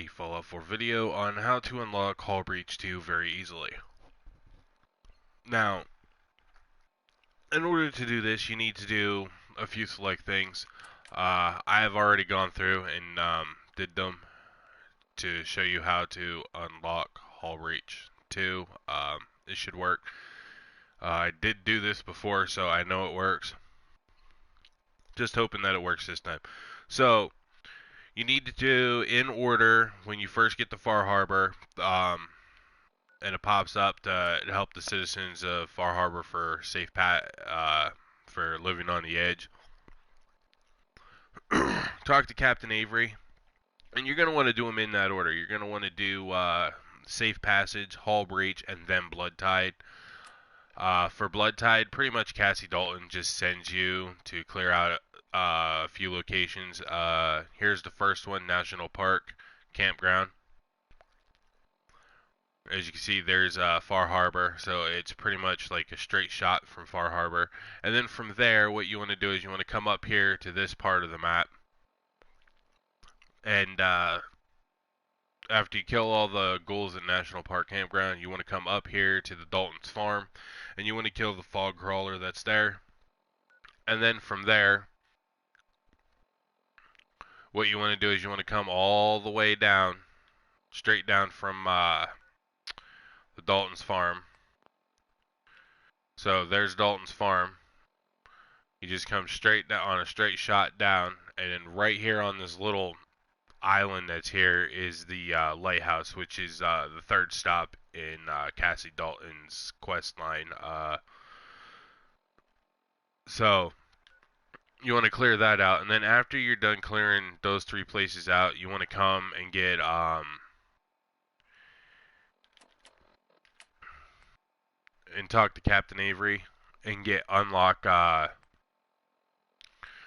follow-up for video on how to unlock Hull Breach 2 very easily. Now, in order to do this, you need to do a few select things. I have already gone through and did them to show you how to unlock Hull Breach 2. It should work. I did do this before, so I know it works. Just hoping that it works this time. So, you need to do in order when you first get to Far Harbor, and it pops up to help the citizens of Far Harbor for for living on the edge. Talk to Captain Avery, and you're going to want to do them in that order. You're going to want to do Safe Passage, Hull Breach, and then Blood Tide. For Blood Tide, pretty much Cassie Dalton just sends you to clear out a few locations. Here's the first one, National Park Campground. As you can see, there's Far Harbor, so it's pretty much like a straight shot from Far Harbor. And then from there, what you want to do is you want to come up here to this part of the map. And after you kill all the ghouls at National Park Campground, you want to come up here to the Dalton's Farm. And you want to kill the fog crawler that's there. And then from there, what you want to do is you want to come all the way down, straight down from the Dalton's Farm. So there's Dalton's Farm. You just come straight down on a straight shot down, and then right here on this little island that's here is the lighthouse, which is the third stop in Cassie Dalton's quest line. So you want to clear that out, and then after you're done clearing those three places out, you want to come and get and talk to Captain Avery and get unlock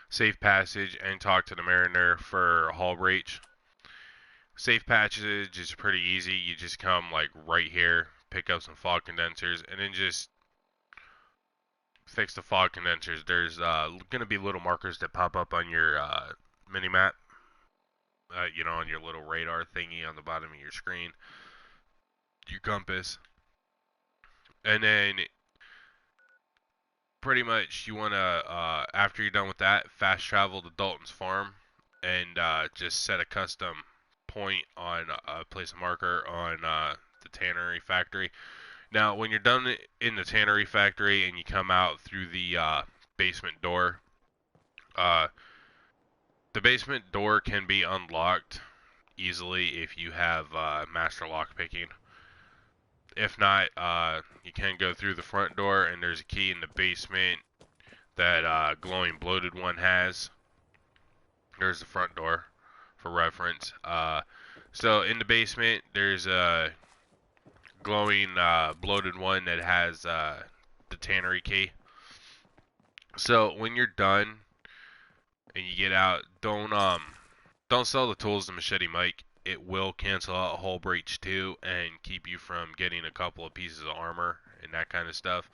Safe Passage and talk to the Mariner for Hull Breach. Safe Passage is pretty easy. You just come like right here, pick up some fog condensers, and then just fix the fog condensers. There's gonna be little markers that pop up on your mini map. You know, on your little radar thingy on the bottom of your screen, your compass, and then pretty much you want to, after you're done with that, fast travel to Dalton's Farm and just set a custom point on place a marker on the tannery factory. Now, when you're done in the tannery factory and you come out through the basement door, the basement door can be unlocked easily if you have master lockpicking. If not, you can go through the front door, and there's a key in the basement that glowing bloated one has. There's the front door for reference. So in the basement, there's a glowing bloated one that has the tannery key. So when you're done and you get out, don't sell the tools to Machete Mike. It will cancel out Hull Breach 2 and keep you from getting a couple of pieces of armor and that kind of stuff.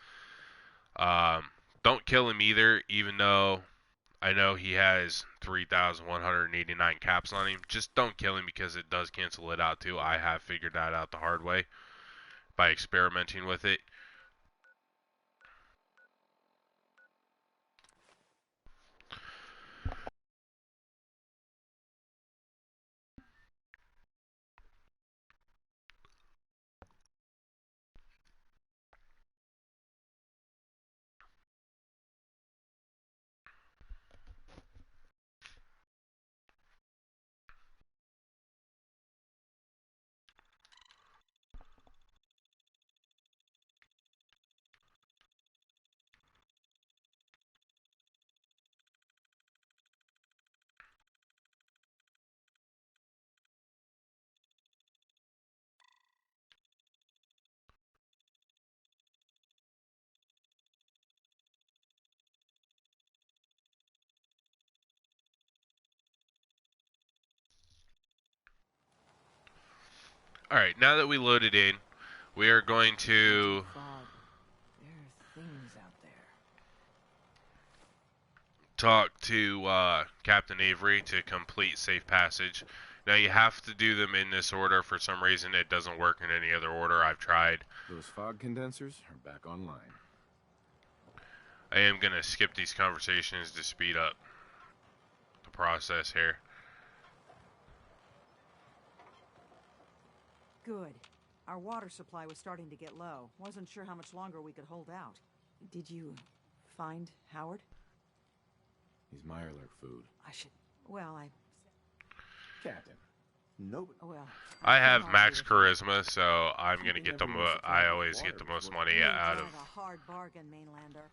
Don't kill him either, even though I know he has 3,189 caps on him. Just don't kill him because it does cancel it out too. I have figured that out the hard way by experimenting with it. Alright, now that we loaded in, we are going to talk to Captain Avery to complete Safe Passage. Now you have to do them in this order. For some reason, it doesn't work in any other order. I've tried. Those fog condensers are back online. I am gonna skip these conversations to speed up the process here. Good. Our water supply was starting to get low. Wasn't sure how much longer we could hold out. Did you find Howard? He's Mirelurk food. I should... Well, Captain. Nobody. Well... I have max charisma, so I'm gonna get the I always get the most money out of... a hard bargain, Mainlander.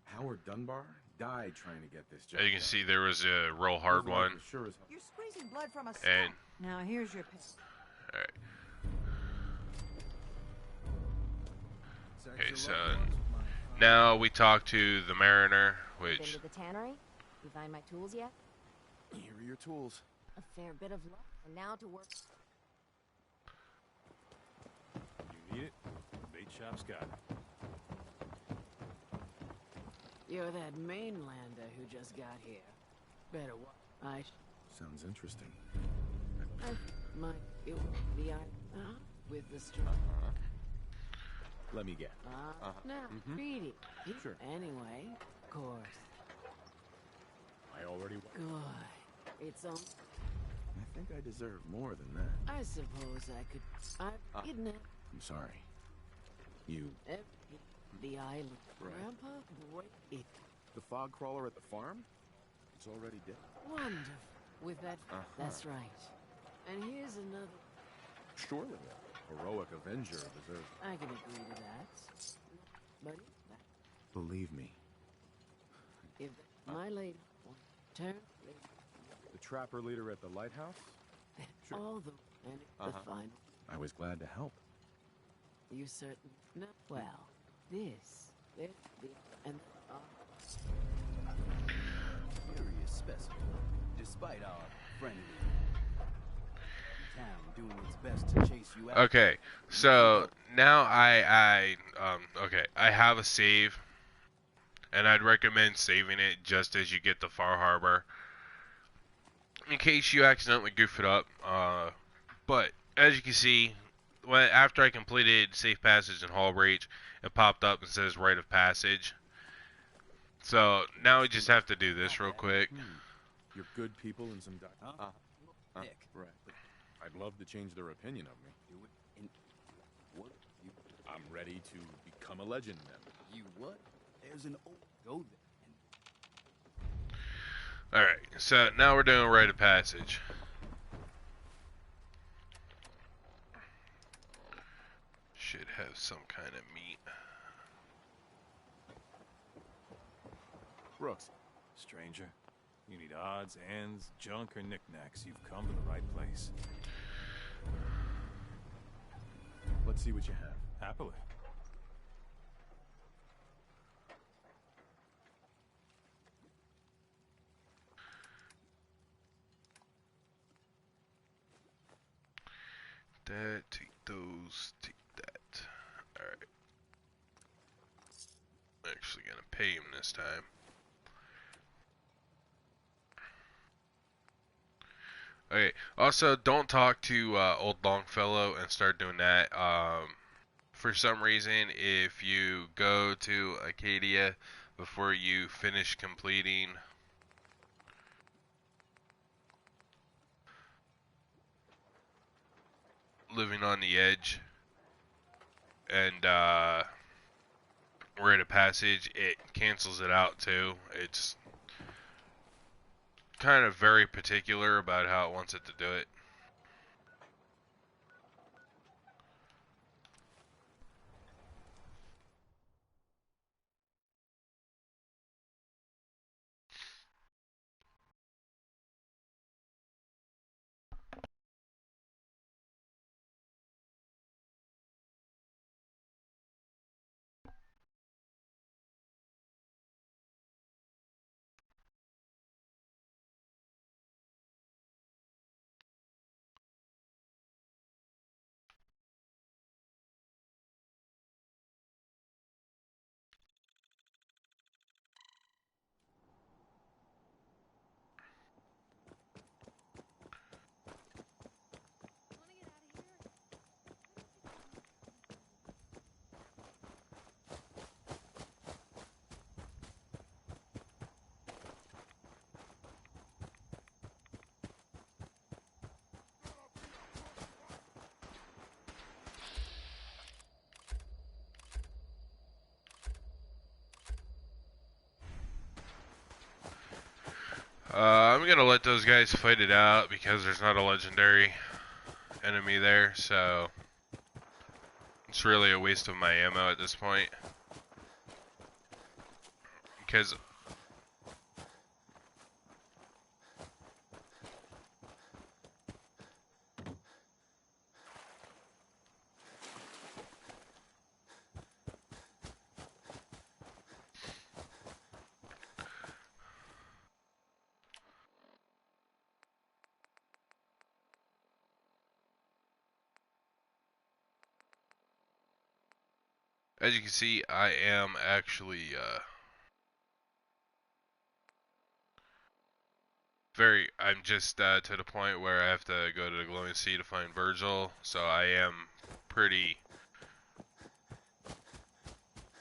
Howard Dunbar died trying to get this job. As you can see, there was a real hard one. Sure as You're squeezing blood from a And... Now here's your pick. Alright. Okay, so... Now we talk to the Mariner, Been which... to the tannery? You find my tools yet? Here are your tools. A fair bit of luck. And now to work. You need it? Bait shop's got it. You're that Mainlander who just got here. Better what? Sounds interesting. Might it be with the straw. Let me get. Now, greedy. Sure. Anyway, of course. I already. Good. It's on. I think I deserve more than that. I suppose I could. I didn't have I'm sorry. You. the island. Right. Grandpa, boy, it The fog crawler at the farm? It's already dead. wonderful. With that, that's right. And here's another. Surely a heroic avenger deserves. I can agree to that. But Believe me, if my lady turn the trapper leader at the lighthouse? Sure. all the and the final. I was glad to help. You certain? No. Well, this, the, and Curious specimen. Despite our friendly town doing its best to chase you out. Okay, so now okay, I have a save, and I'd recommend saving it just as you get to Far Harbor, in case you accidentally goof it up. But as you can see, after I completed Safe Passage and Hall Breach, it popped up and says Rite of Passage. So now we just have to do this real quick. You're good people and some. Nick. Right. I'd love to change their opinion of me. Do it in what? You, I'm ready to become a legend member. you what? There's an old go there. Alright, so now we're doing Rite of Passage. Should have some kind of meat. Brooks, Stranger, you need odds, ends, junk, or knickknacks. You've come to the right place. let's see what you have. Happily. That, take those, take that. Alright. I'm actually gonna pay him this time. Okay, also don't talk to Old Longfellow and start doing that. For some reason, if you go to Acadia before you finish completing Living on the Edge and Rite of Passage, it cancels it out too. It's kind of very particular about how it wants it to do it. I'm gonna let those guys fight it out because there's not a legendary enemy there, so it's really a waste of my ammo at this point. Because as you can see, I am actually I'm just to the point where I have to go to the glowing sea to find Virgil, so I am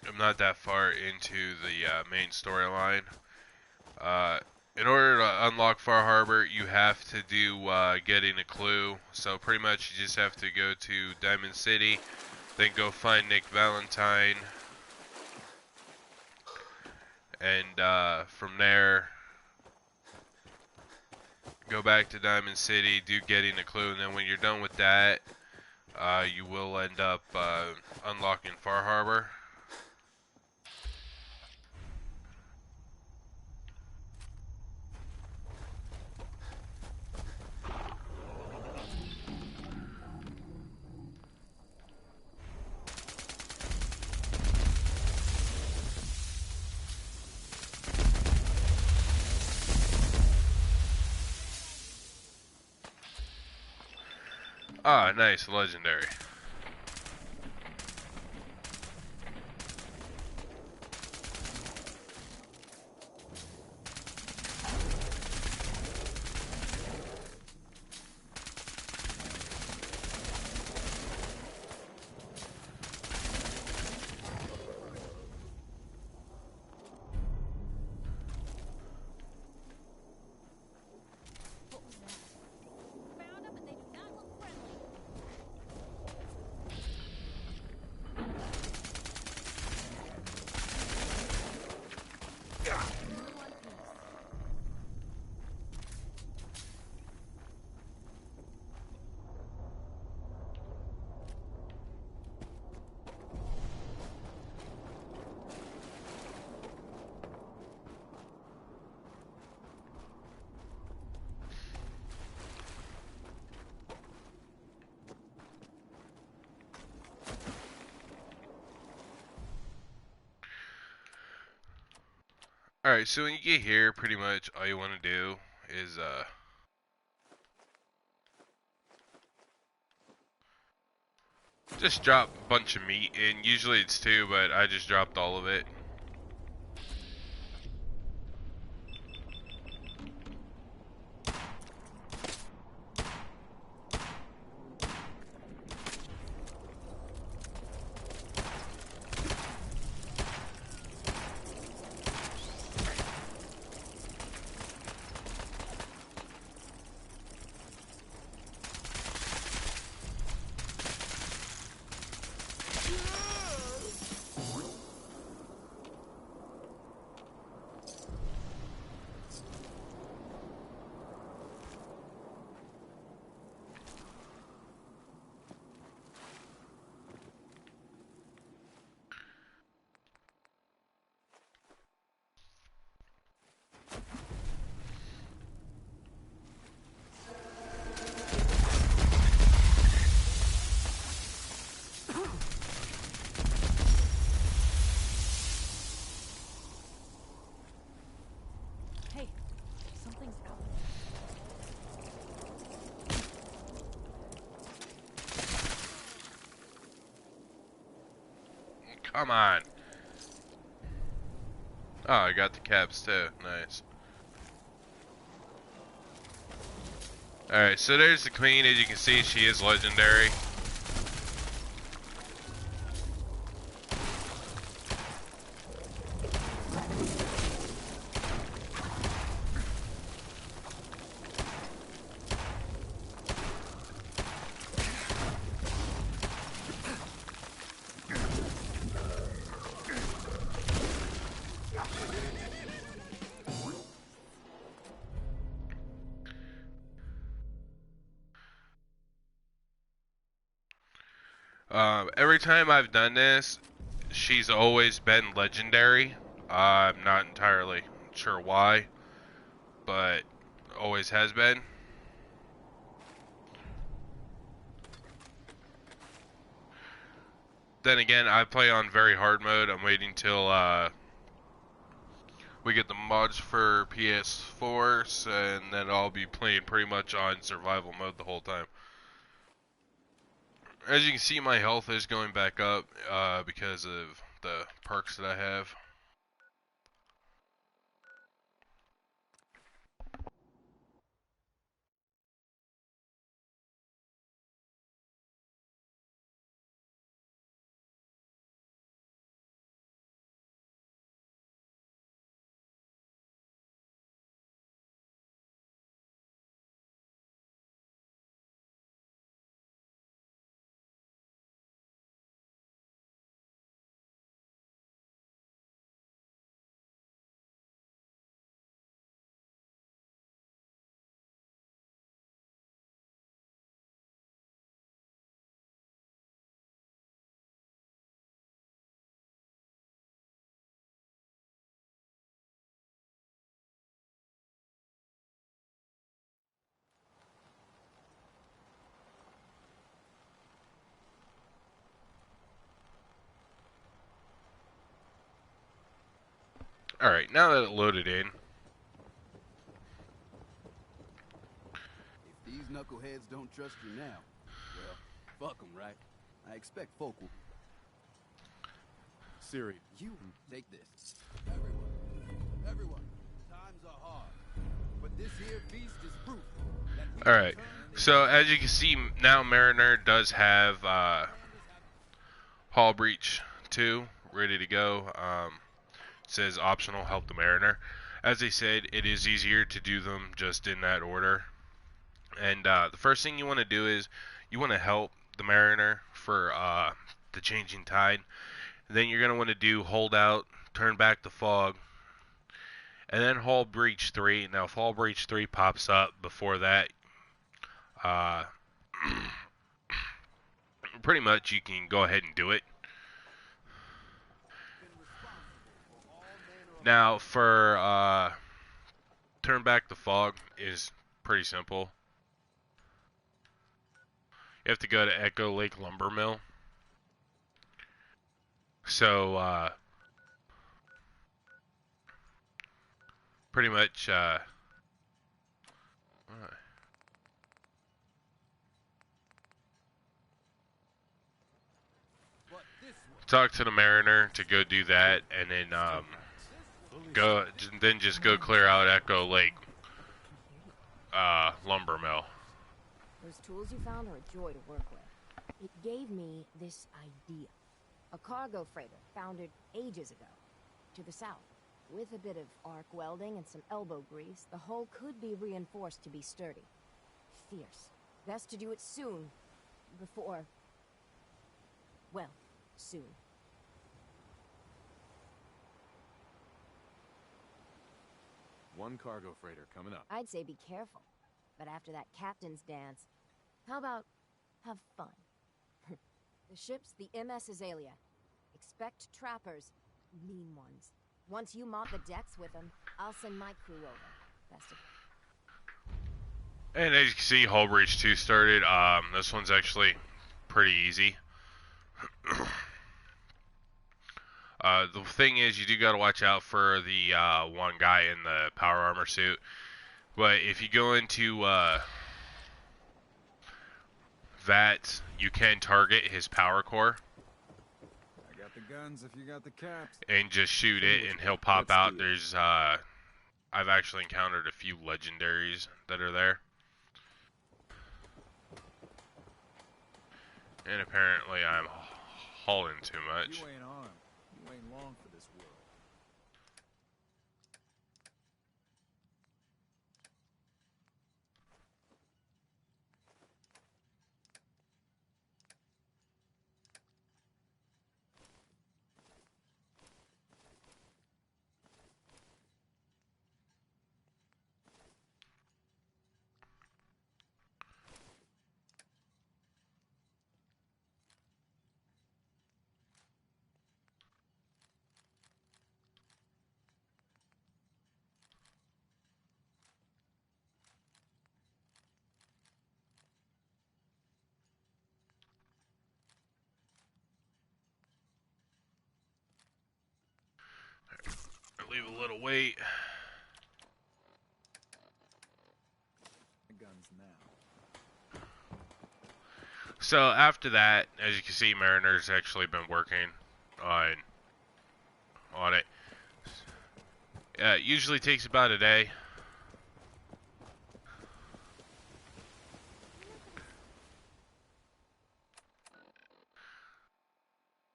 I'm not that far into the main storyline. In order to unlock Far Harbor, you have to do getting a clue, so pretty much you just have to go to Diamond City, then go find Nick Valentine, and from there go back to Diamond City, do getting a clue, and then when you're done with that, you will end up unlocking Far Harbor. Ah, nice, legendary. Alright, so when you get here, pretty much all you want to do is, just drop a bunch of meat, and usually it's 2, but I just dropped all of it. Hey, something's out. Come on. Oh, I got the caps too. Nice. Alright, so there's the queen. As you can see, she is legendary. Every time I've done this, she's always been legendary. I'm not entirely sure why, but always has been. Then again, I play on very hard mode. I'm waiting till we get the mods for PS4, and then I'll be playing pretty much on survival mode the whole time. As you can see, my health is going back up because of the perks that I have. Alright, now that it loaded in, If these knuckleheads don't trust you now, well, fuck them, right? I expect folk will. Siri. You take this. Everyone, times are hard. But this here feast is proof that we can alright, turn so as you can see, now Mariner does have Hull Breach 2 ready to go. It says optional, help the Mariner. As I said, it is easier to do them just in that order. And the first thing you want to do is you want to help the Mariner for the changing tide. Then you're going to want to do hold out, turn back the fog, and then Hull Breach 3. Now if Hull Breach 3 pops up before that, pretty much you can go ahead and do it. Now for turn back the fog is pretty simple. You have to go to Echo Lake Lumber Mill. So pretty much talk to the Mariner to go do that, and then just go clear out Echo Lake Lumber Mill. Those tools you found are a joy to work with. It gave me this idea. A cargo freighter foundered ages ago, to the south. With a bit of arc welding and some elbow grease, the hull could be reinforced to be sturdy. Fierce. Best to do it soon, before... well, soon. One cargo freighter coming up. I'd say be careful. But after that captain's dance, how about have fun? The ship's the MS Azalea. Expect trappers, mean ones. Once you mop the decks with them, I'll send my crew over. Best of luck. And as you can see, Hull Breach 2 started. This one's actually pretty easy. The thing is, you do got to watch out for the one guy in the power armor suit. But if you go into that, you can target his power core I got the guns if you got the caps. and just shoot it, and he'll pop out. There's I've actually encountered a few legendaries that are there. And apparently I'm hauling too much. You ain't armed. You ain't long for this world. do a little wait. Guns now. So after that, as you can see, Mariner's actually been working on it. It usually takes about a day.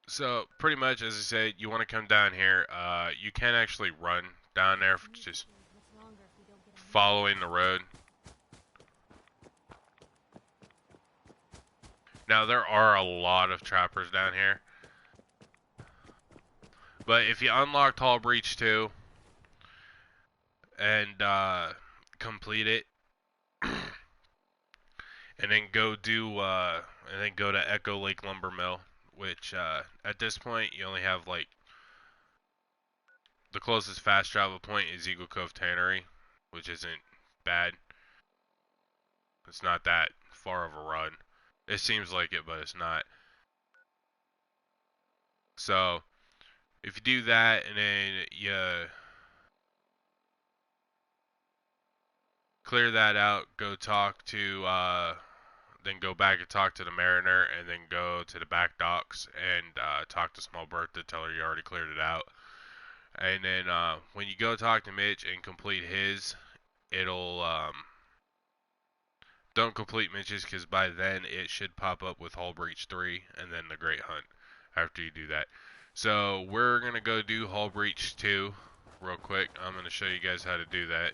So pretty much, as I said, you want to come down here. You can actually run down there, just following the road. Now there are a lot of trappers down here, but if you unlocked Hull Breach 2 and complete it, and then go to Echo Lake Lumber Mill, which at this point you only have like the closest fast travel point is Eagle Cove Tannery, which isn't bad. It's not that far of a run. It seems like it, but it's not. So if you do that and then you clear that out, go talk to then go back and talk to the Mariner, and then go to the back docks and talk to Small Bertha, tell her you already cleared it out. And then when you go talk to Mitch and complete his, it'll don't complete Mitch's, because by then it should pop up with Hull Breach 3 and then the Great Hunt after you do that. So we're gonna go do Hull Breach 2 real quick. I'm gonna show you guys how to do that.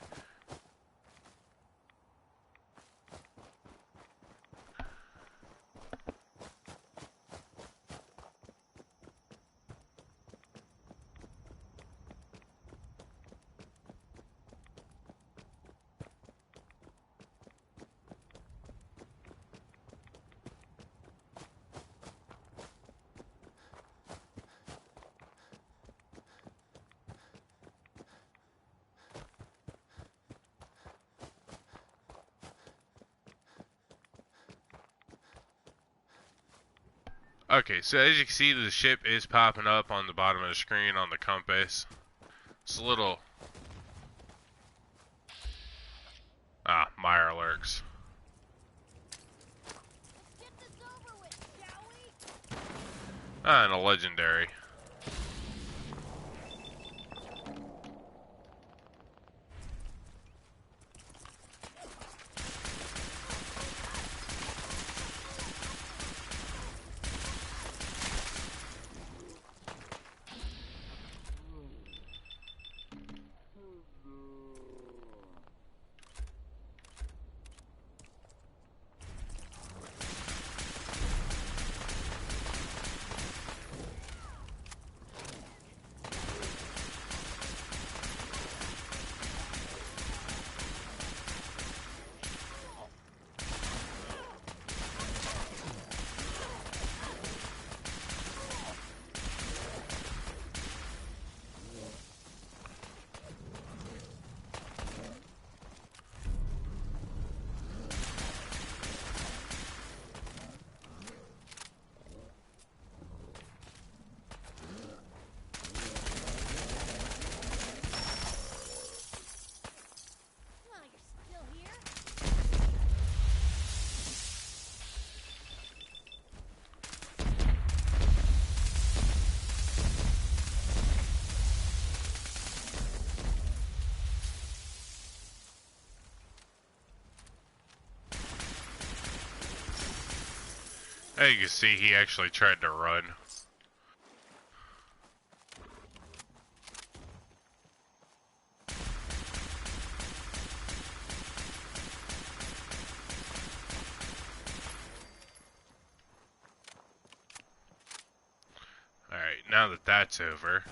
Okay, so as you can see, the ship is popping up on the bottom of the screen on the compass. It's a little... Meyer lurks. And a legendary. As you can see, he actually tried to run. Alright, now that that's over...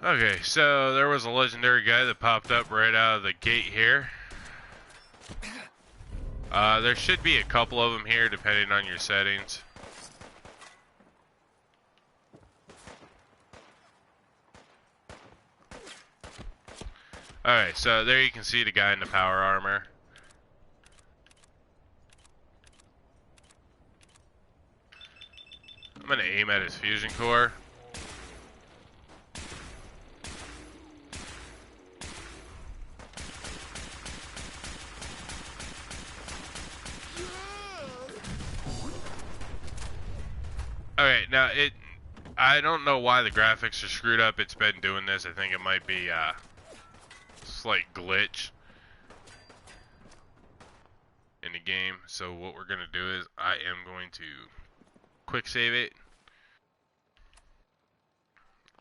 Okay, so there was a legendary guy that popped up right out of the gate here. There should be a couple of them here depending on your settings. Alright, so there you can see the guy in the power armor. I'm gonna aim at his fusion core. Alright, now I don't know why the graphics are screwed up. It's been doing this. I think it might be a slight glitch in the game. So what we're gonna do is I am going to quick save it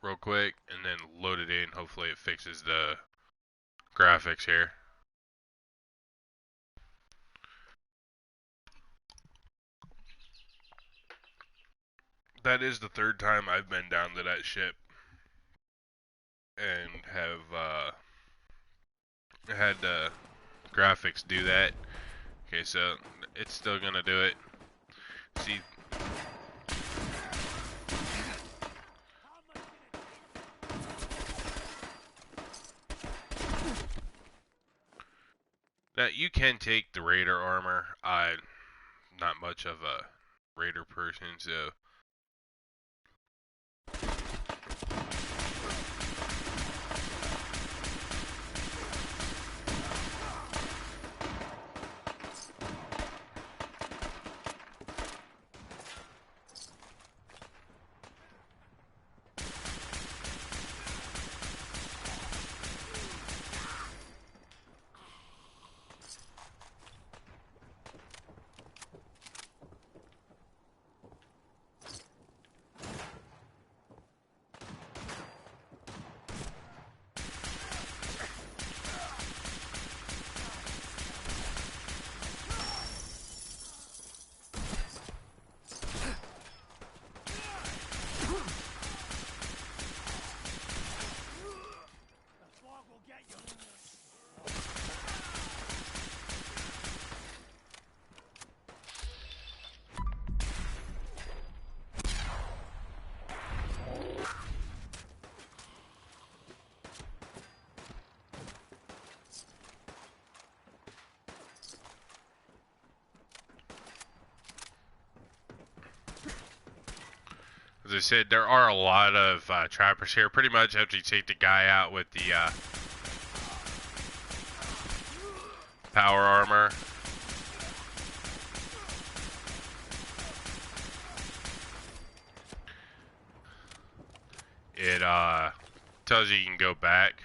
real quick and then load it in. Hopefully it fixes the graphics here. That is the third time I've been down to that ship and have had the graphics do that. Okay, so it's still gonna do it. See, now you can take the Raider armor. I'm not much of a Raider person, so as I said, there are a lot of trappers here. Pretty much after you take the guy out with the power armor, it tells you can go back.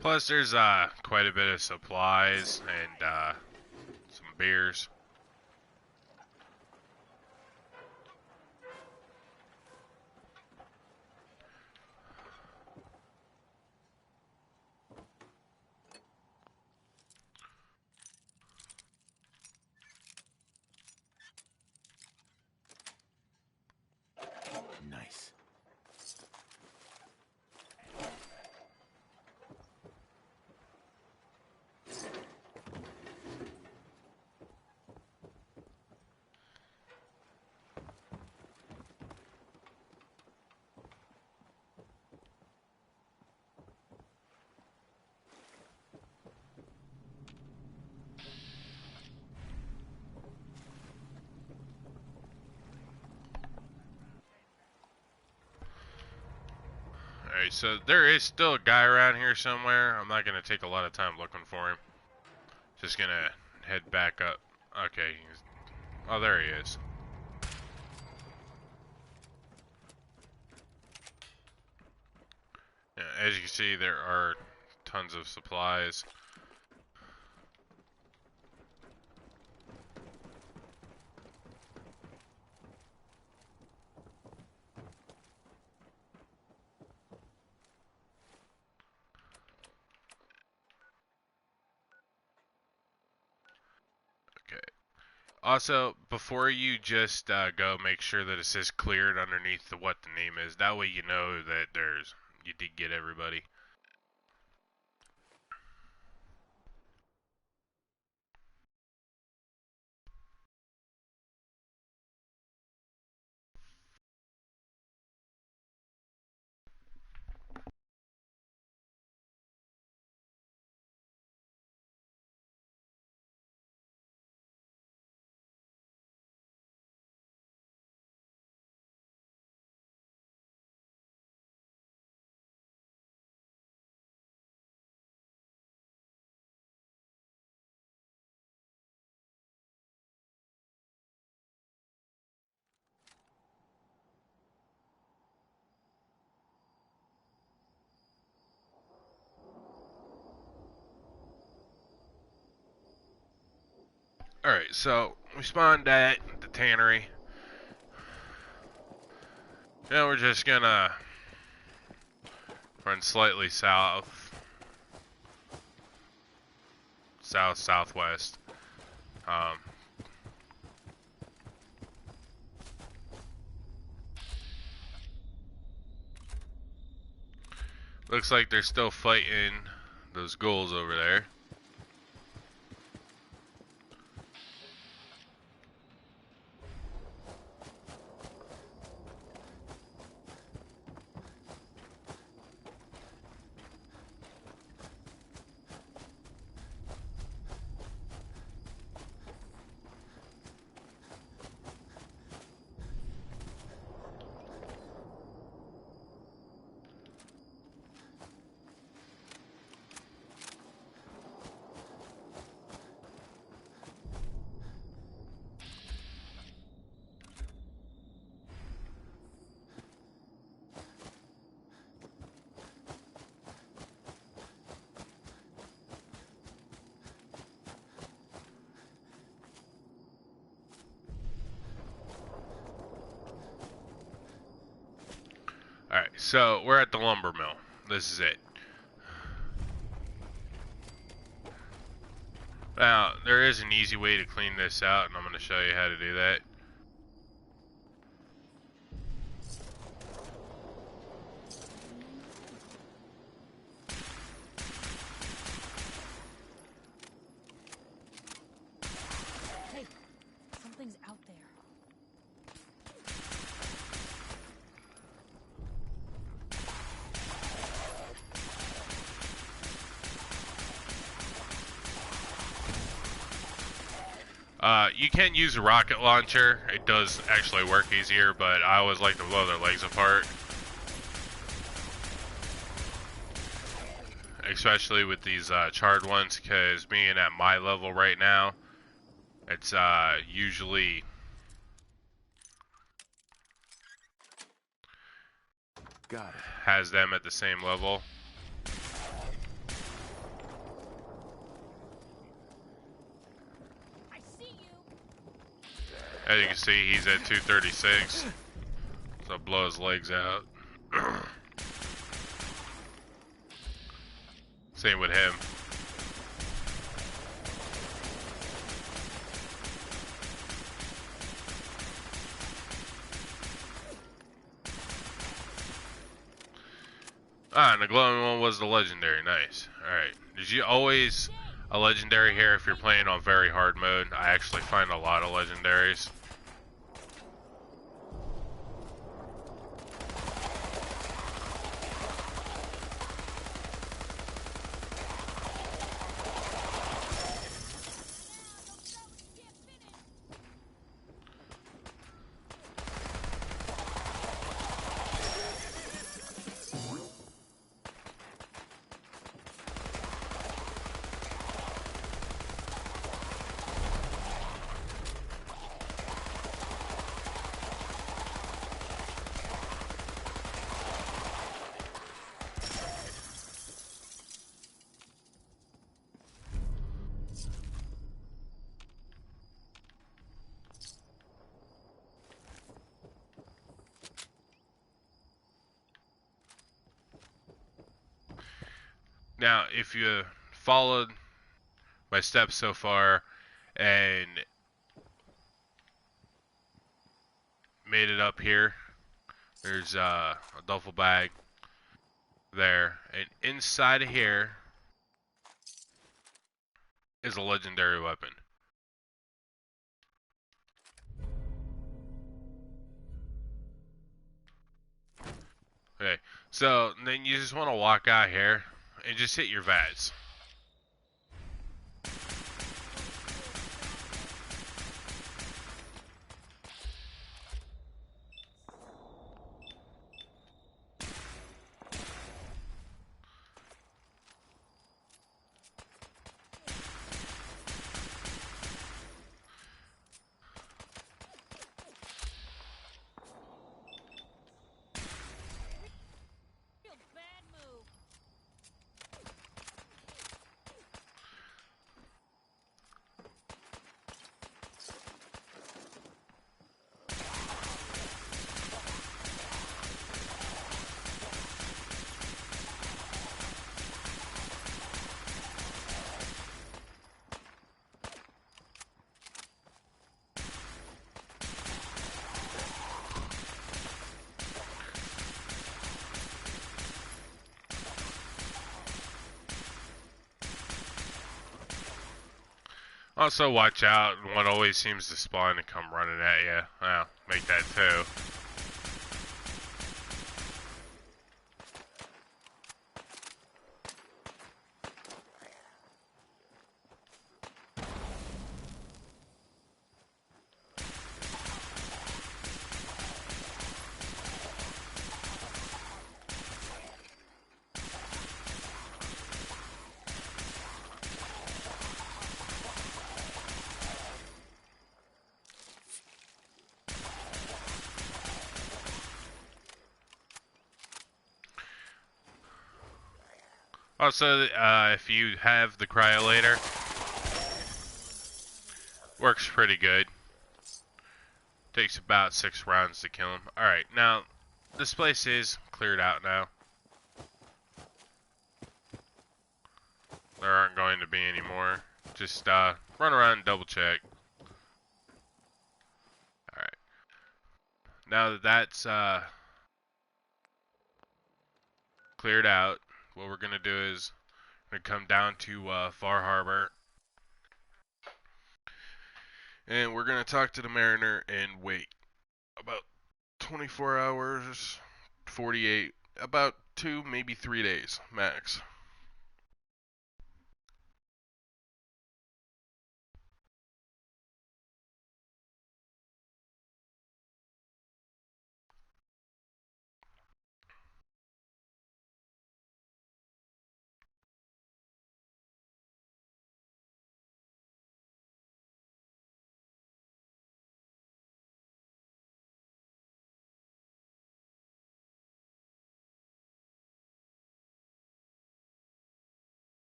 Plus, there's quite a bit of supplies and some beers. Nice. Alright, so there is still a guy around here somewhere. I'm not gonna take a lot of time looking for him. Just gonna head back up. Okay. Oh, there he is. Yeah, as you can see, there are tons of supplies. Okay. Also, before you just go, make sure that it says cleared underneath what the name is. That way you know that you did get everybody. Alright, so we spawned at the tannery. Now we're just gonna run slightly southwest. Looks like they're still fighting those ghouls over there. Alright, so we're at the lumber mill. This is it. Now, there is an easy way to clean this out, and I'm going to show you how to do that. Hey, something's out there. You can use a rocket launcher. It does actually work easier, but I always like to blow their legs apart. Especially with these charred ones, because being at my level right now, it's usually Got it. has them at the same level. As you can see, he's at 236. So blow his legs out. Same with him. Ah, and the glowing one was the legendary. Nice. Alright. Did you always a legendary here if you're playing on very hard mode? I actually find a lot of legendaries. Now, if you followed my steps so far and made it up here, there's a duffel bag there, and inside of here is a legendary weapon. Okay, so then you just want to walk out here and just hit your VATS. Also, watch out. One always seems to spawn and come running at you. Well, make that too. Also, if you have the cryolator, works pretty good. Takes about 6 rounds to kill him. Alright, now, this place is cleared out now. There aren't going to be any more. Just run around and double check. Alright. Now that that's cleared out, what we're going to do is we're going to come down to Far Harbor. And we're going to talk to the mariner and wait about 24 hours, 48, about 2, maybe 3 days max.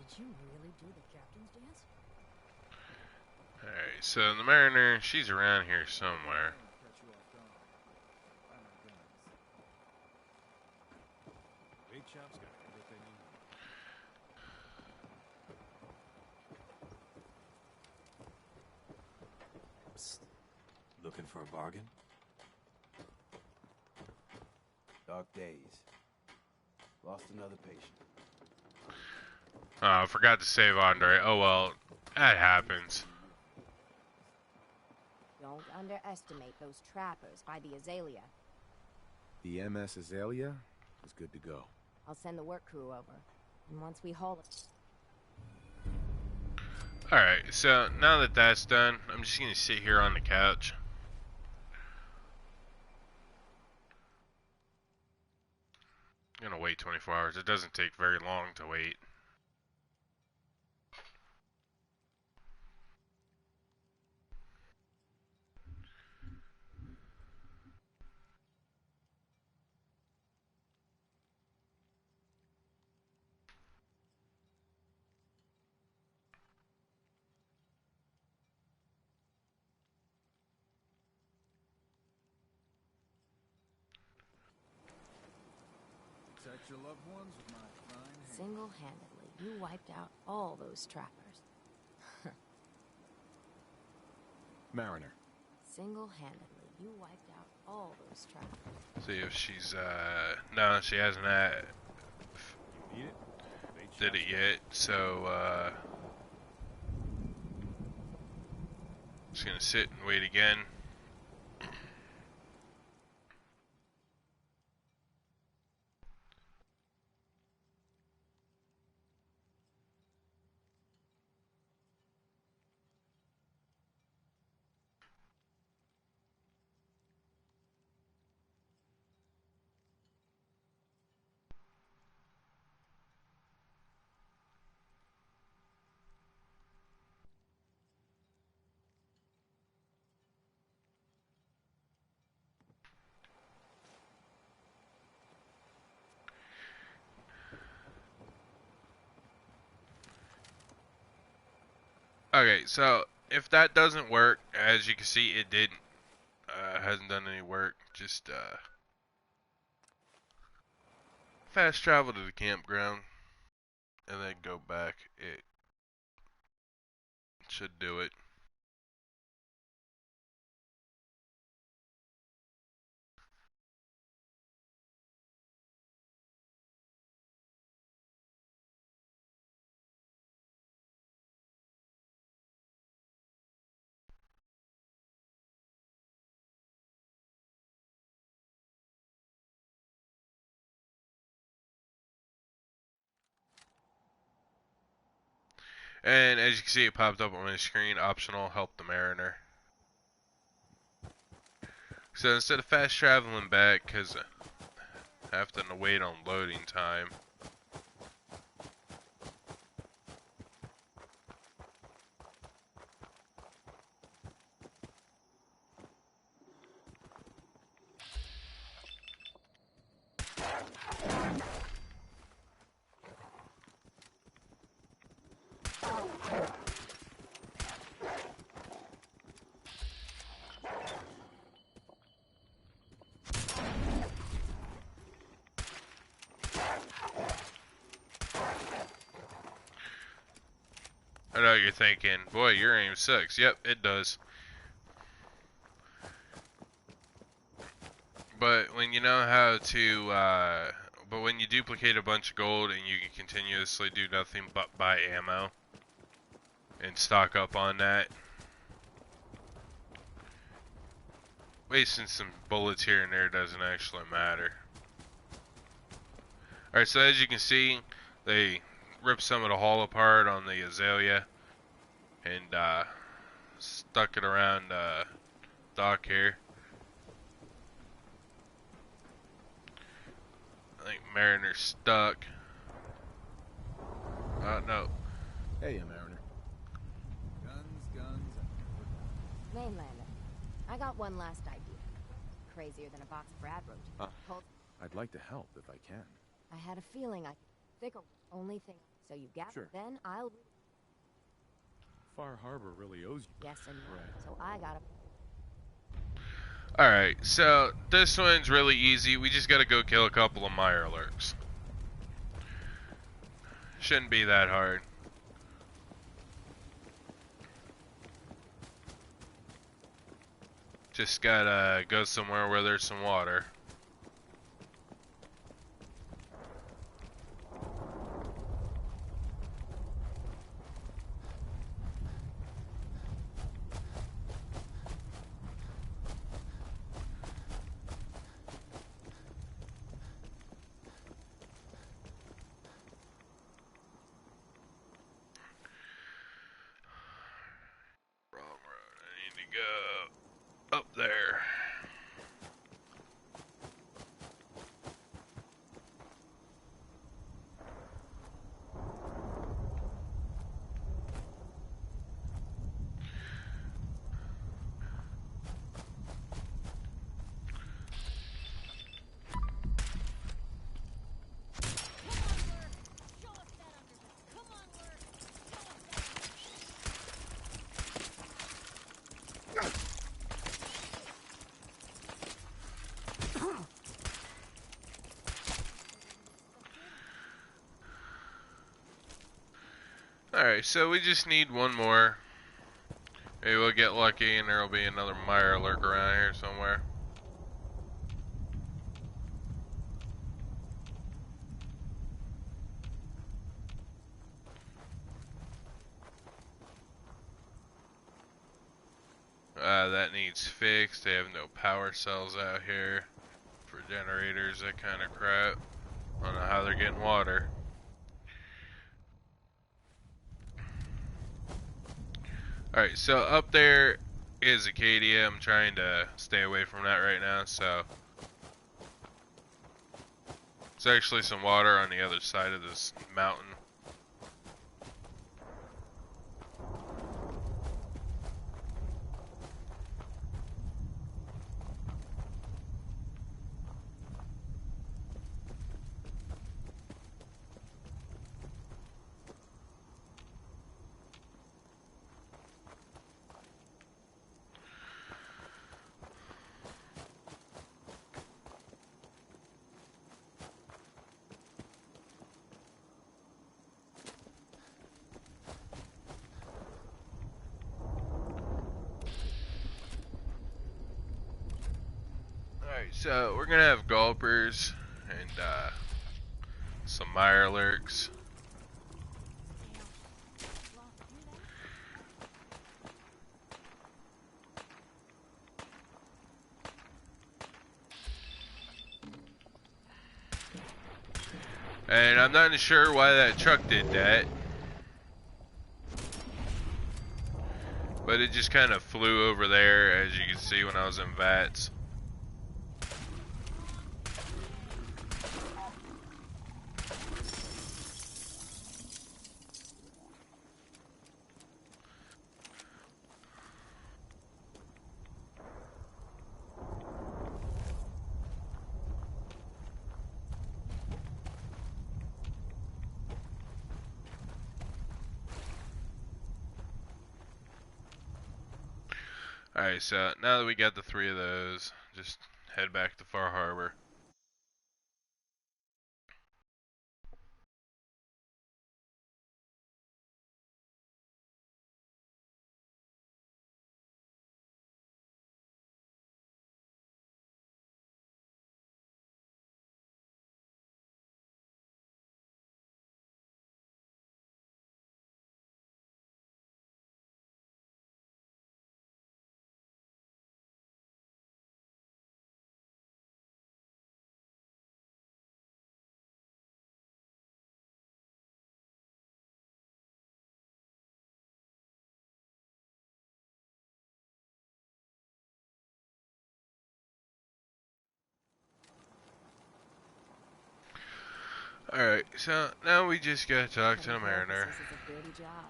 Did you really do the captain's dance? Alright, so the Mariner, she's around here somewhere. Catch you off guard. Buy my guns. Bait shop's got everything you need. Psst. Looking for a bargain? Dark days. Lost another patient. I forgot to save Andre. Oh well, that happens. Don't underestimate those trappers by the Azalea. The MS Azalea is good to go. I'll send the work crew over. And once we haul it... Alright, so now that that's done, I'm just gonna sit here on the couch. I'm gonna wait 24 hours. It doesn't take very long to wait. Protect your loved ones with my fine hand. Single-handedly, you wiped out all those trappers. Mariner. Single-handedly, you wiped out all those trappers. See if she's, no, she hasn't You need it? Bait did it shop's yet, so, just gonna sit and wait again. Okay, so if that doesn't work, as you can see, it didn't. Hasn't done any work. Just fast travel to the campground and then go back. It should do it. And as you can see, it popped up on my screen, optional, help the Mariner. So instead of fast traveling back, because I have to wait on loading time, I know you're thinking, boy, your aim sucks. Yep, it does. But when you know how to, but when you duplicate a bunch of gold and you can continuously do nothing but buy ammo and stock up on that, wasting some bullets here and there doesn't actually matter. Alright, so as you can see, they ripped some of the hull apart on the Azalea and stuck it around dock here. I think Mariner's stuck. No. Hey, Mariner. Guns, Mainlander, I got one last idea. Crazier than a box of rad roaches. I'd like to help if I can. I had a feeling I... Thicker. Only thing So you got Sure. Then I'll. Far Harbor really owes you. Yes and no. Right. So I gotta. Alright, so this one's really easy. We just gotta go kill a couple of Mirelurks. Shouldn't be that hard. Just gotta go somewhere where there's some water. Wrong road. I need to go up there. Alright, so we just need one more. Maybe we'll get lucky and there'll be another Mirelurk around here somewhere. That needs fixed. They have no power cells out here for generators, that kind of crap. I don't know how they're getting water. Alright, so up there is Acadia. I'm trying to stay away from that right now, so there's actually some water on the other side of this mountain. Alright, so we're gonna have gulpers and some Mirelurks. And I'm not sure why that truck did that. But it just kind of flew over there, as you can see when I was in VATS. Alright, so now that we got the 3 of those, just head back to Far Harbor. Alright, so now we just gotta talk to the mariner. This is a dirty job.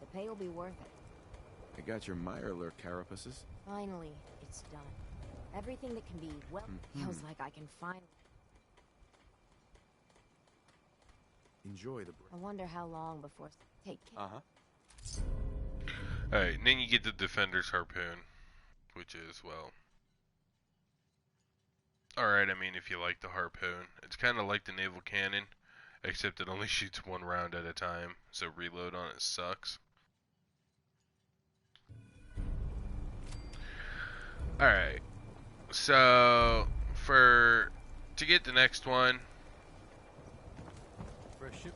The pay will be worth it. I got your Mirelurk carapaces. Finally, it's done. Everything that can be, well, feels like I can finally. Enjoy the break. I wonder how long before... Take care. Uh-huh. Alright, and then you get the Defender's Harpoon, which is, well... Alright, I mean, if you like the Harpoon. It's kind of like the Naval Cannon, except it only shoots 1 round at a time, so reload on it sucks. Alright, so to get the next one, Fresh shipping.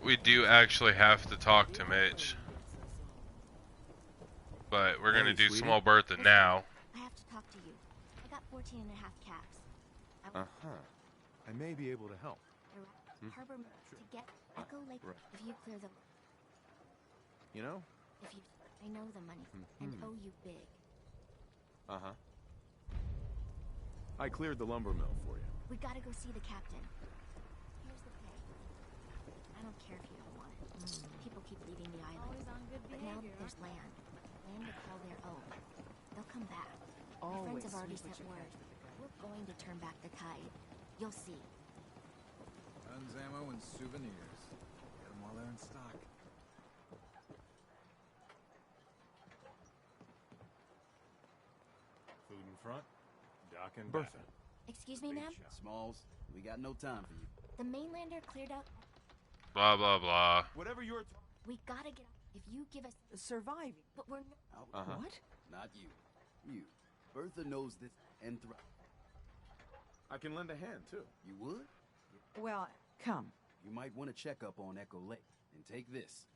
we do actually have to talk to Mitch. But we're gonna Hey, do sweetie. Small Bertha now. I have to talk to you. I got 14 and a half caps. Uh-huh. I may be able to help. Harbor to get Echo Lake. Right. If you clear the... You know? If you... I know the money. And owe you big. Uh-huh. I cleared the lumber mill for you. We gotta go see the captain. Here's the pay. I don't care if you don't want it. People keep leaving the island. Always on good But now behavior. that there's land to call their own, they'll come back. My Always friends have already sweet sent what you word. catch. We're going to turn back the tide. You'll see. Guns, ammo, and souvenirs. Get them while they're in stock. Food in front, dock and Bertha. back. Excuse me, ma'am? Smalls, we got no time for you. The mainlander cleared out. Blah, blah, blah. Whatever you're... We gotta get... If you give us... Surviving. But we're not... Out. Uh-huh. What? Not you. You. Bertha knows this and I can lend a hand, too. You would? Well, come. You might want to check up on Echo Lake. And take this.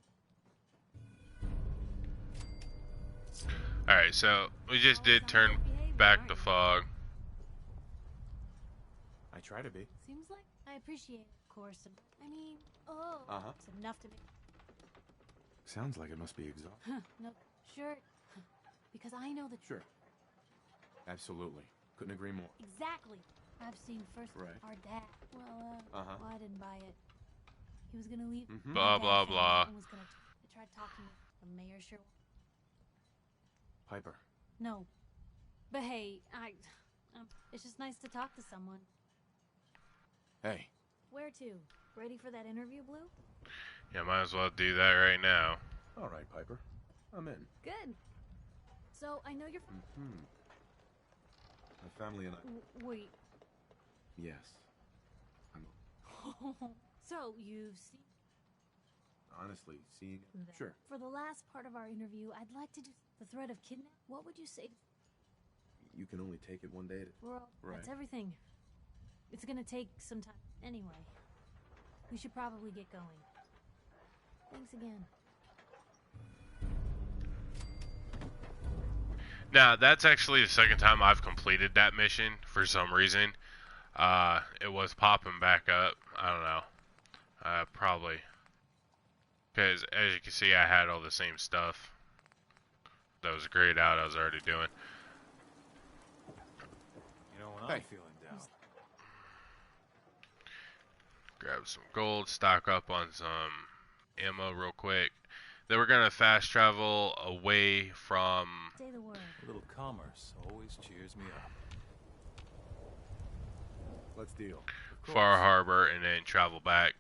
Alright, so we just did turn back the fog. I try to be. Seems like I appreciate it, of course. I mean, oh, Uh-huh. it's enough to make... Sounds like it must be exhausting. No, sure. Because I know the... Sure. Absolutely. Couldn't agree more. Exactly. I've seen first Right. our dad. Well, Uh-huh. well, I didn't buy it. He was gonna leave. Mhm. Blah, My dad blah, found blah. out and was gonna... I tried talking to the mayor, sure. Piper. No. But hey, it's just nice to talk to someone. Hey. Where to? Ready for that interview, Blue? Yeah, might as well do that right now. All right, Piper. I'm in. Good. So, I know you're... Mm-hmm. My family and I... Wait. Yes. I'm So, you've seen... honestly seeing... that. Sure. For the last part of our interview, I'd like to do the threat of kidnap. What would you say? You can only take it one day at a... Well, Right. that's everything. It's gonna take some time. Anyway, we should probably get going. Thanks again. Now, that's actually the second time I've completed that mission for some reason. It was popping back up. I don't know. Probably. Because, as you can see, I had all the same stuff that was grayed out I was already doing. You know, when Hey. I'm feeling down, Grab some gold, stock up on some ammo real quick. Then we're going to fast travel away from... Say the word. a little commerce always cheers me up. Let's deal. Far Harbor and then travel back.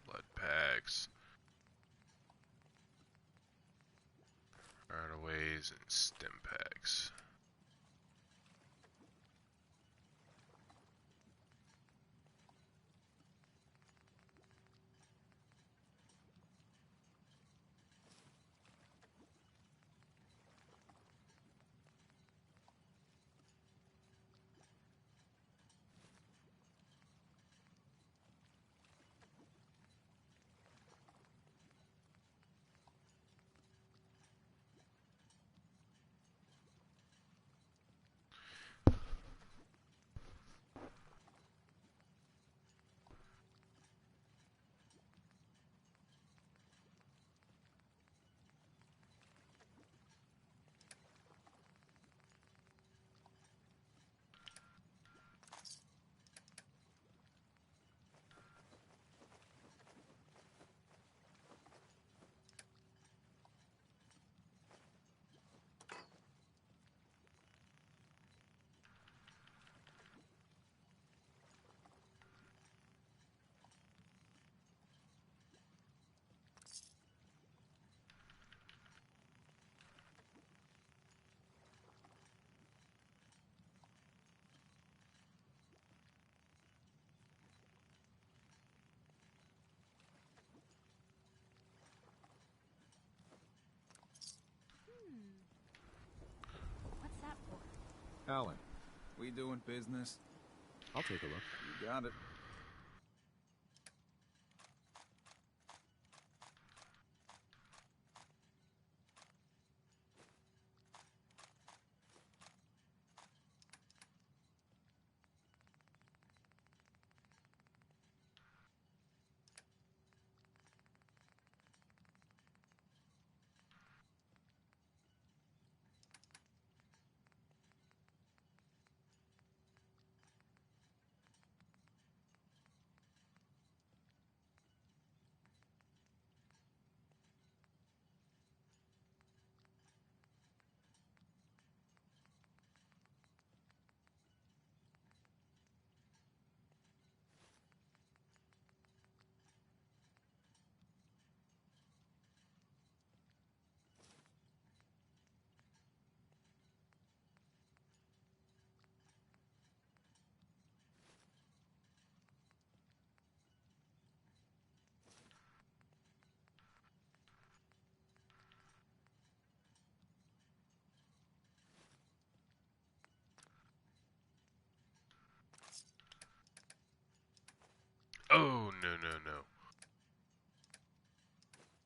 Blood packs. Runaways and stim packs. Alan, we doing business? I'll take a look. You got it. Oh, no, no, no.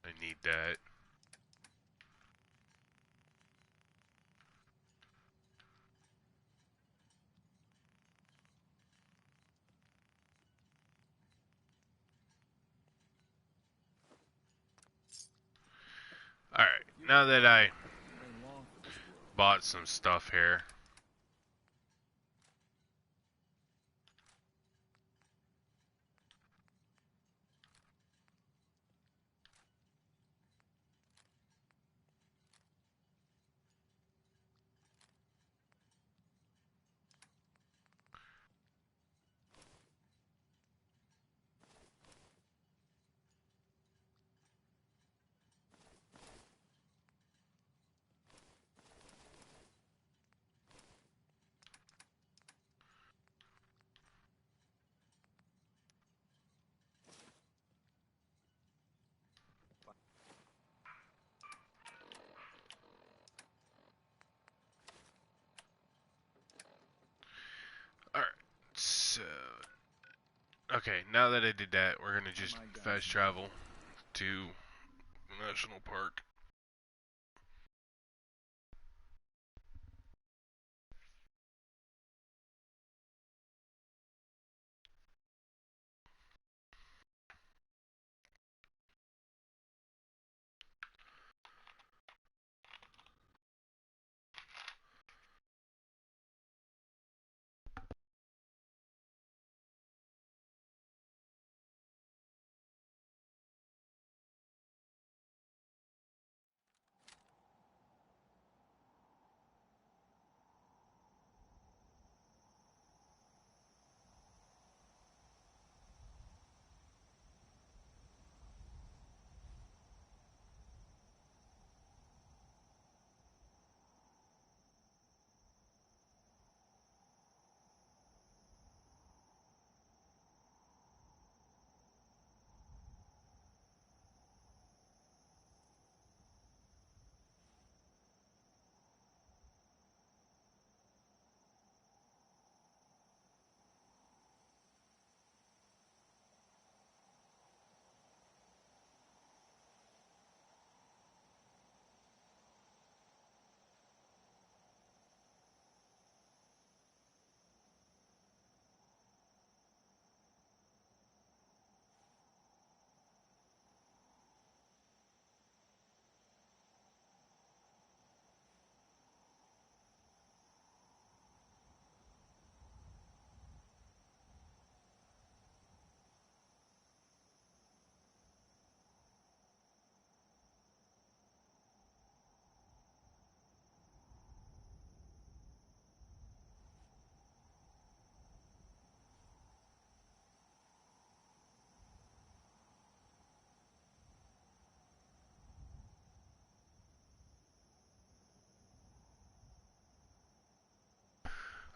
I need that. Alright, now that I bought some stuff here. Alright, so... Okay, now that I did that, we're gonna just fast travel to the National Park.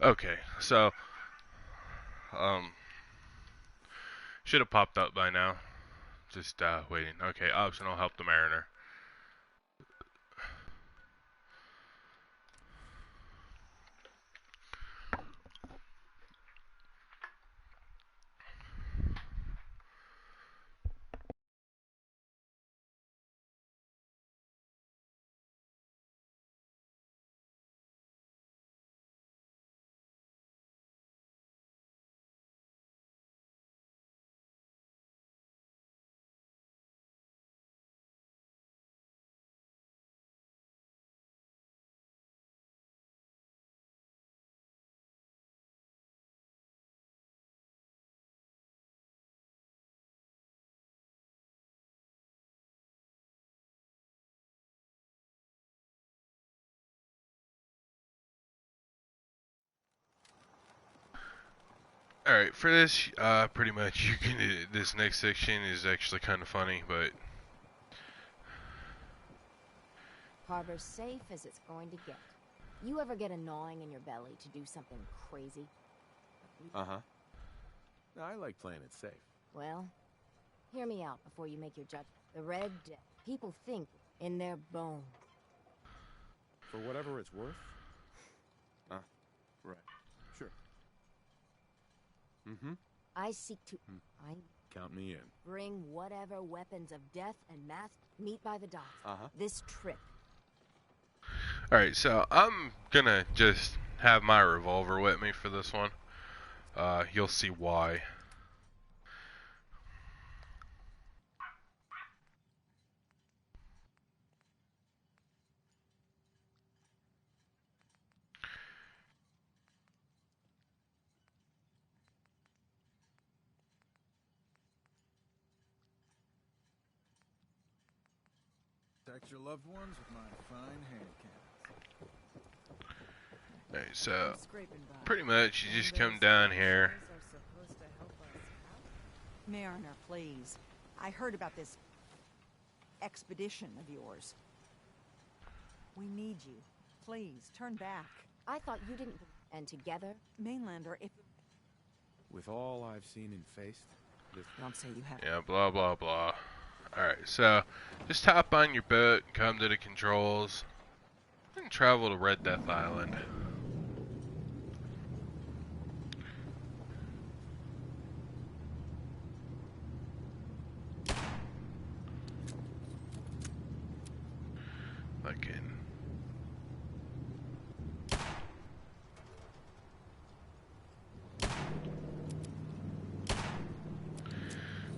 Okay, so, should have popped up by now. Just, waiting. Okay, optional help the mariner. Alright, for this, pretty much you can. This next section is actually kind of funny, but Harbor's safe as it's going to get. You ever get a gnawing in your belly to do something crazy? Uh-huh. I like playing it safe. Well, hear me out before you make your judgment. The Red Death. People think in their bones. For whatever it's worth? Right. Sure. Mm-hmm. I seek to... I Count me in. bring whatever weapons of death and math meet by the dock. Uh-huh. This trip. alright, so I'm gonna just have my revolver with me for this one. You'll see why. Protect your loved ones with my fine hand cannons. Alright, so Scraping by. pretty much you just come down here. Mariner, please. I heard about this expedition of yours. We need you. Please, turn back. I thought you didn't... And together? Mainlander, if... With all I've seen and faced, this... Don't say you haven't. Yeah, blah blah blah. Alright, so just hop on your boat, come to the controls, and travel to Red Death Island. Fucking.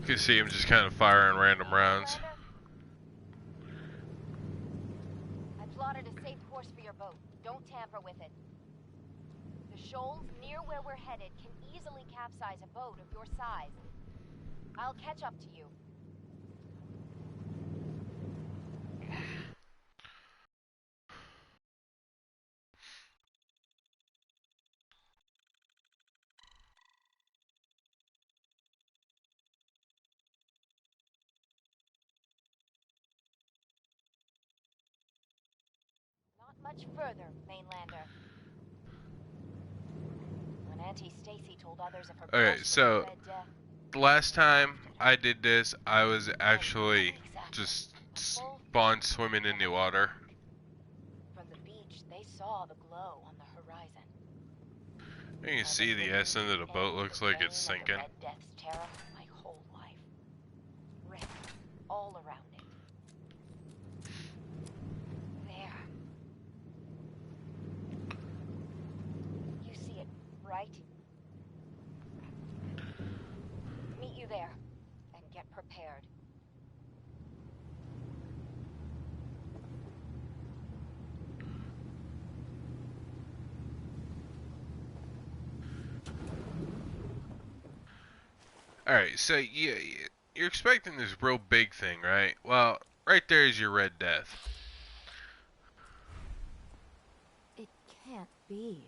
You can see him just kind of firing random rounds. I plotted a safe course for your boat. Don't tamper with it. The shoals near where we're headed can easily capsize a boat of your size. I'll catch up to you. Not much further, Mainlander. When Auntie Stacy told others of her Okay, brush with so the Red Death, the last time I did this, I was actually just spawn swimming in the water. from the beach, they saw the glow on the horizon. You can see the S end of the boat looks like it's sinking. Red Death's terror my whole life. Wreck all around it. There. You see it, right? Meet you there, and get prepared. Alright, so you're expecting this real big thing, right? Well, right there is your Red Death. It can't be.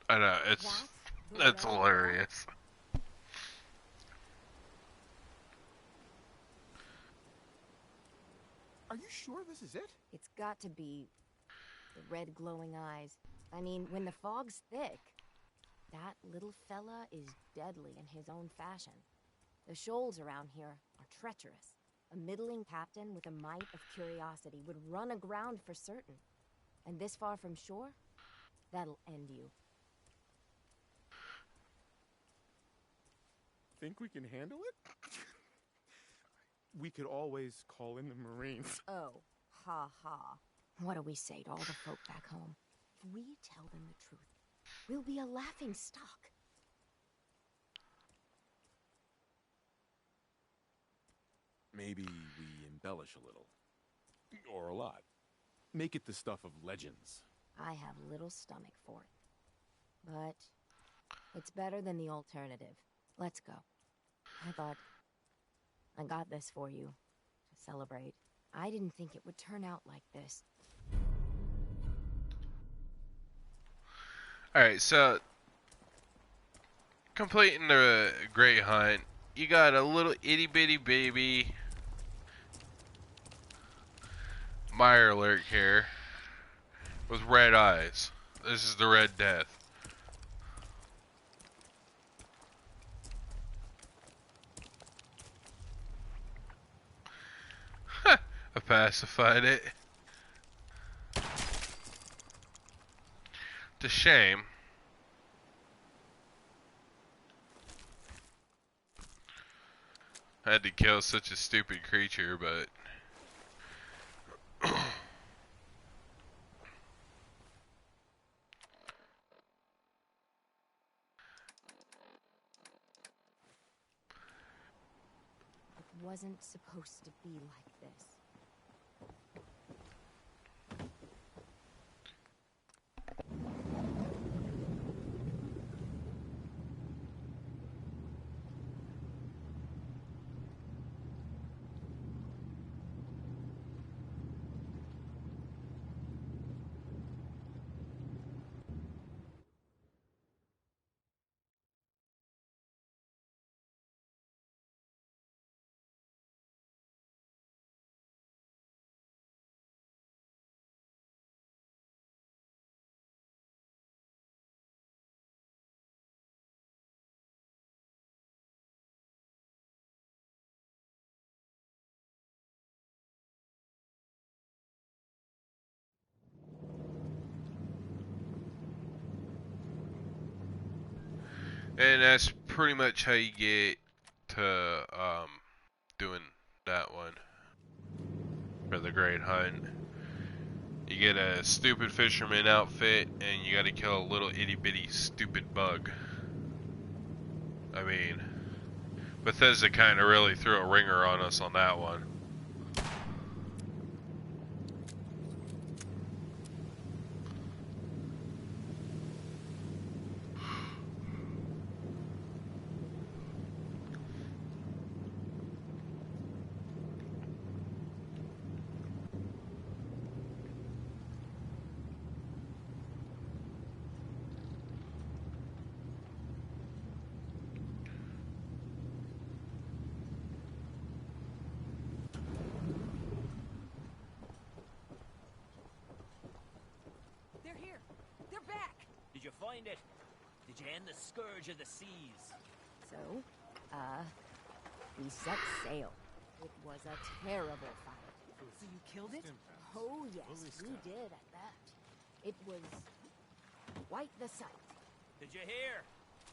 I know, That's that's hilarious. Are you sure this is it? It's got to be the red glowing eyes. I mean, when the fog's thick, that little fella is deadly in his own fashion. The shoals around here are treacherous. A middling captain with a mite of curiosity would run aground for certain. And this far from shore, that'll end you. Think we can handle it? We could always call in the Marines. Oh, ha ha. What do we say to all the folk back home? If we tell them the truth, we'll be a laughing stock. Maybe we embellish a little. Or a lot. Make it the stuff of legends. I have little stomach for it. But it's better than the alternative. Let's go. I thought I got this for you to celebrate. I didn't think it would turn out like this. Alright, so completing the Great Hunt, you got a little itty bitty baby Mirelurk here with red eyes. This is the Red Death. I pacified it. It's a shame. I had to kill such a stupid creature, but It wasn't supposed to be like this. and that's pretty much how you get to doing that one for the Great Hunt. You get a stupid fisherman outfit, and you gotta kill a little itty bitty stupid bug. I mean, Bethesda kinda really threw a ringer on us on that one. They're here. They're back. Did you find it? Did you end the scourge of the seas? So, we set sail. It was a terrible fight. So you killed it? Oh yes, we did at that. It was quite the sight. Did you hear?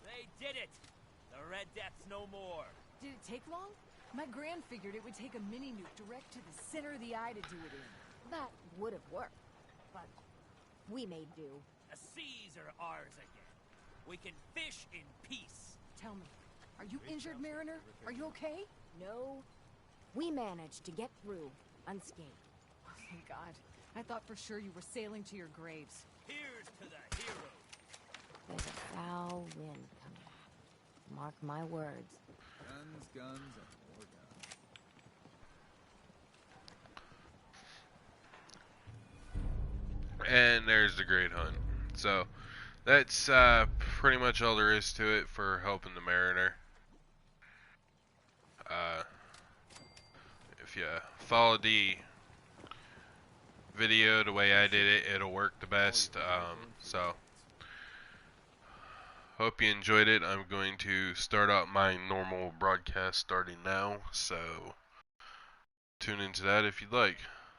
They did it! The Red Death's no more. Did it take long? My Gran figured it would take a mini nuke direct to the center of the eye to do it in. That would have worked, but we made do. The seas are ours again. We can fish in peace. Tell me, are you injured, Mariner? Are you okay? No, we managed to get through unscathed. Oh, thank God. I thought for sure you were sailing to your graves. Here's to the heroes. There's a foul wind coming. Mark my words. Guns, guns, and more guns. And there's the Great Hunt. So that's pretty much all there is to it for helping the Mariner. If you follow the video the way I did it, it'll work the best. So hope you enjoyed it. I'm going to start out my normal broadcast starting now, so tune into that if you'd like.